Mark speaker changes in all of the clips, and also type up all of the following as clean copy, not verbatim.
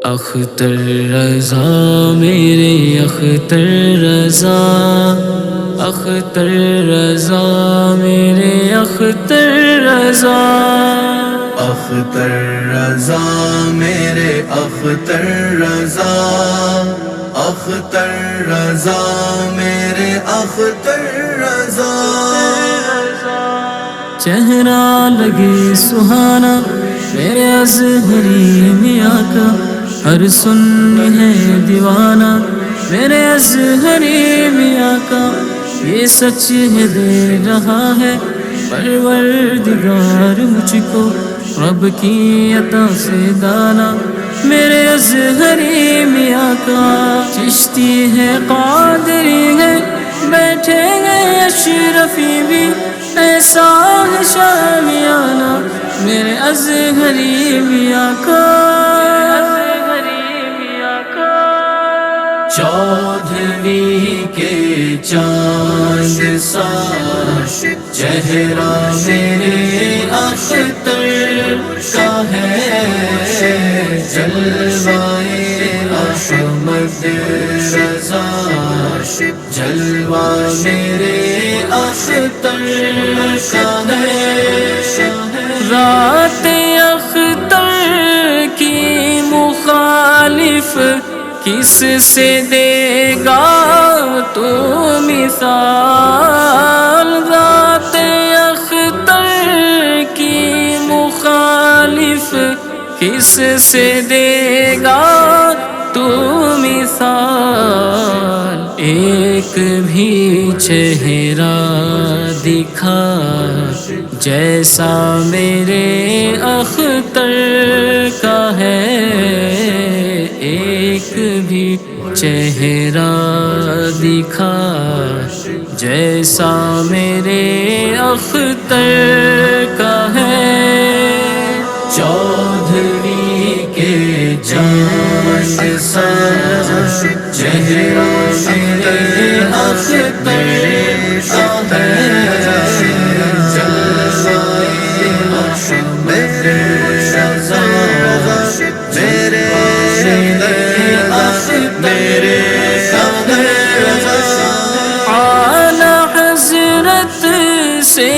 Speaker 1: اختر رضا میرے اختر رضا، اختر رضا میرے اختر رضا،
Speaker 2: اختر رضا میرے اختر رضا، اختر رضا میرے اختر رضا۔
Speaker 1: چہرہ لگے سہانا میرے ازہری میاں کا، ہر سنی ہے دیوانہ میرے ازہری میاں کا، یہ سچ ہے دے رہا ہے پروردگار مجھ کو، رب کی عطا سے دانا میرے ازہری میاں کا۔ چشتی ہے قادری ہے بیٹھیں گے اشرفی بھی، ایسا ہے شامیانہ میرے ازہری میاں کا۔
Speaker 2: چودھویں کے چاند سا چہرہ میرے اختر کا ہے، جلوائے احمد رضا جلوہ میرے اختر کا ہے۔
Speaker 1: رات اختر کی مخالف کس سے دے گا تو مثال، رات اختر کی مخالف کس سے دے گا تو مثال، ایک بھی چہرہ دکھا جیسا میرے اختر کا ہے، ایک بھی چہرہ دکھا جیسا میرے اختر کا ہے۔
Speaker 2: چودھویں کے چاند سا چہرہ میرے اختر کا ہے، جلوائے احمد رضا میرے میرے
Speaker 1: اعلیٰ حضرت سے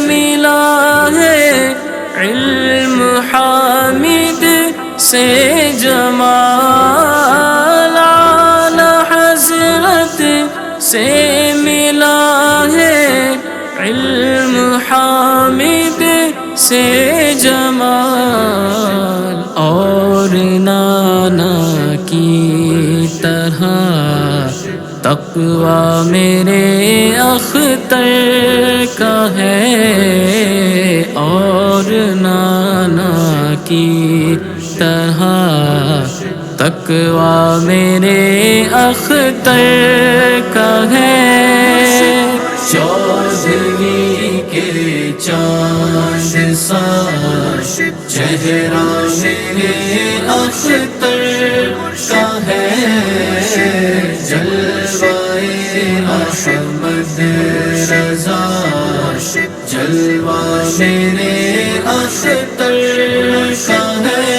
Speaker 1: ملا ہے علم حامد سے جمال، اعلیٰ حضرت سے ملا ہے علم حامد سے جمال، اور نانا کی طرح تقویٰ میرے اختر کا ہے، اور نانا کی طرح تقویٰ میرے اختر کا ہے۔
Speaker 2: چودھویں کے چاند سا چہرہ میرے اختر کا ہے، جلوائے احمد رضا جلوہ میرے اختر کا ہے۔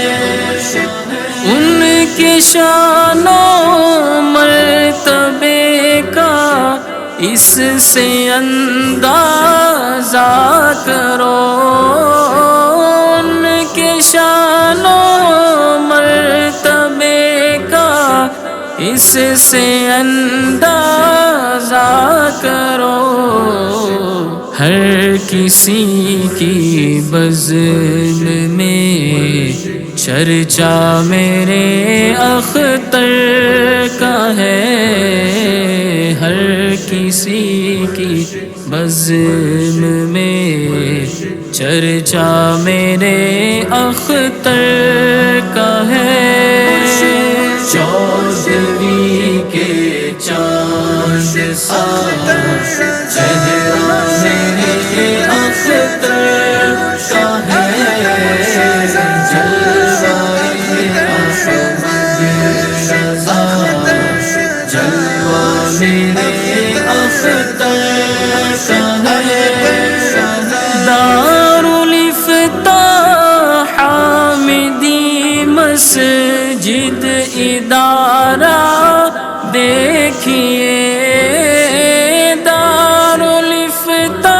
Speaker 1: ان کے شان و مرتبے کا اس سے اندازہ کرو، ان کے شان و مرتبے کا اس سے اندازہ کرو، ہر کسی کی بزم میں چرچا میرے اختر کا ہے، ہر کسی کی بزم میں چرچا میرے اختر کا ہے۔
Speaker 2: چودھویں کے چاند سا چہرہ میرے اختر کا ہے، جلوائے احمد رضا جلوہ میرے اختر کا ہے۔
Speaker 1: دارالفتاح حامدی مسجد ادارہ دیکھیے، دارالفتاح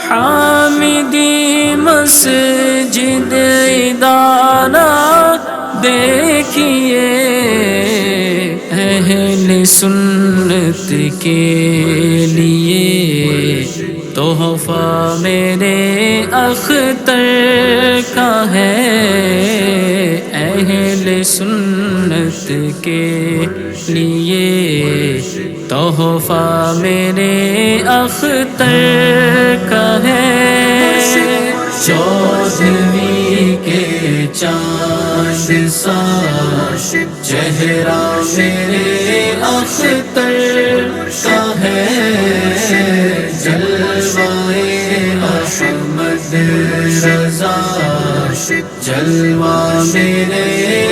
Speaker 1: حامدی مسجد ادارہ دیکھیے، اہل سنت کے لیے تحفہ میرے اختر کا ہے، اہل سنت کے لیے تحفہ میرے اختر کا ہے،
Speaker 2: چودھویں کے چاند سا چہرہ میرے اختر کا ہے، جلوائے احمد رضا جلوہ میرے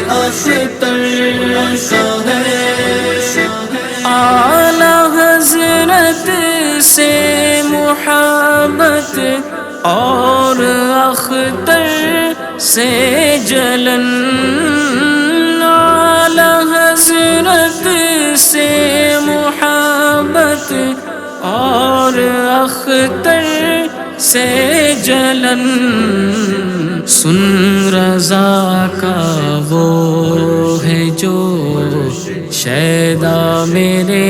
Speaker 2: اختر کا ہے،
Speaker 1: اعلی حضرت سے محبت اور اختر سے جلن، اعلی حضرت سے محبت اور اختر سے جلن، سن رضا کا وہ ہے جو شیدا میرے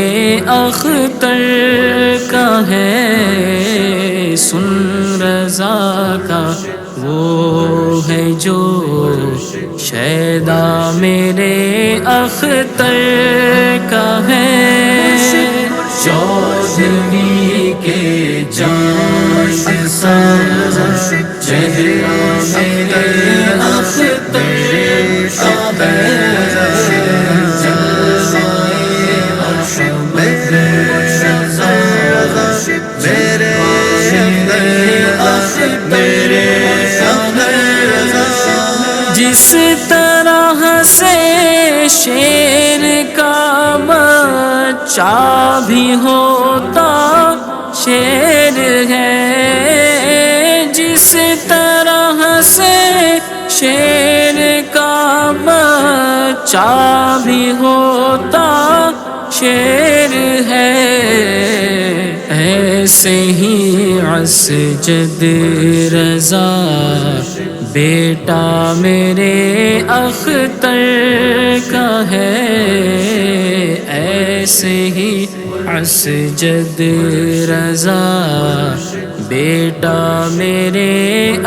Speaker 1: اختر کا ہے، سن رضا کا وہ ہے جو شیدا میرے اختر کا ہے،
Speaker 2: چودھویں کے چاند سا چہرہ میرے اختر کا ہے، جلوائے احمد رضا میرے اختر کا ہے،
Speaker 1: جس طرح سے شیر کا بچہ بھی ہوتا شیر ہے، جس طرح سے شیر کا بچہ بھی ہوتا شیر ہے، ایسے ہی اسجد رضا بیٹا میرے اختر کا ہے، ایسے ہی اسجد رضا بیٹا میرے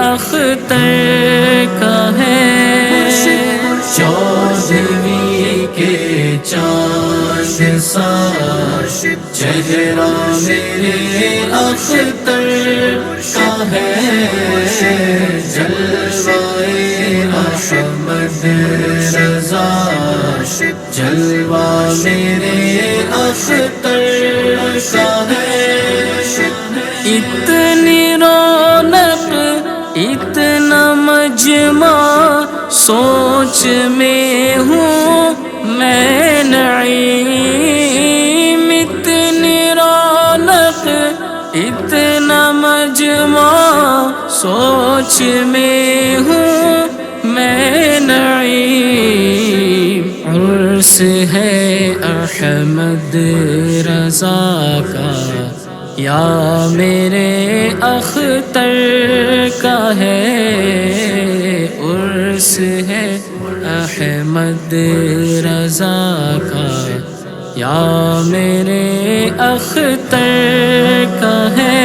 Speaker 1: اختر کا ہے،
Speaker 2: چودھویں کے چاند سا چہرہ میرے اختر کا ہے، جلوائے احمد رضا جلوہ میرے اختر کا ہے،
Speaker 1: اتنی رونق اتنا مجمع سوچ میں ہوں میں نعیم، اتنی رونق اتنا مجمع سوچ میں ہوں میں نعیم، عرس ہے احمد رضا کا یا میرے اختر کا ہے، عرس ہے احمد رضا کا یا میرے اختر کا ہے۔